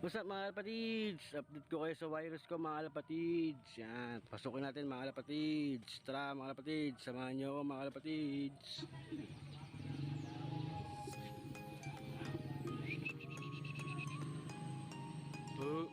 What's up mga kalapatids? Update ko kayo sa virus ko mga kalapatids. Yan, pasukin natin mga kalapatids. Tara mga kalapatids, samahan nyo ako mga kalapatids. Oh.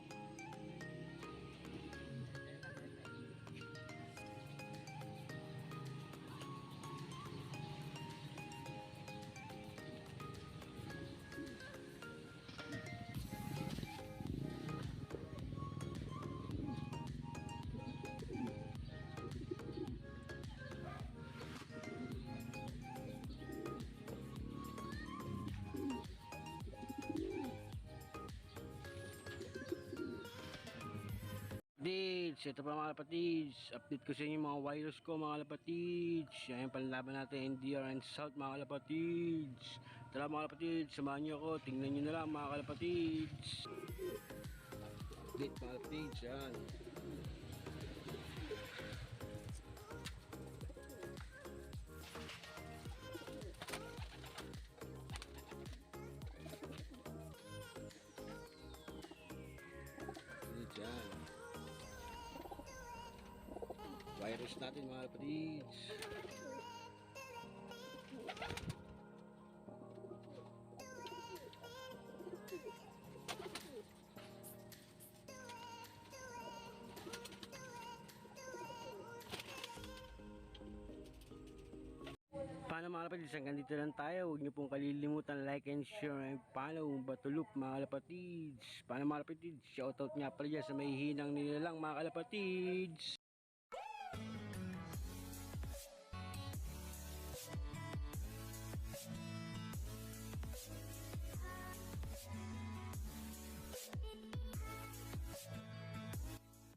Updates, ito pa mga kalapatids. Update ko sa inyo mga virus ko mga kalapatids. Yan yung panlaban natin NDR and South mga kalapatids. Tara mga kalapatids, samahan nyo ako. Tingnan nyo na lang mga kalapatids. Update mga kalapatids, yan. Yan. Virus natin mga kapatids. Paano mga kalapatids, hanggang dito lang tayo. Huwag niyo pong kalilimutan like and share and follow Batulup mga kalapatids. Paano mga kalapatids, shoutout nga pala dyan sa may hinang nilalang mga kalapatids.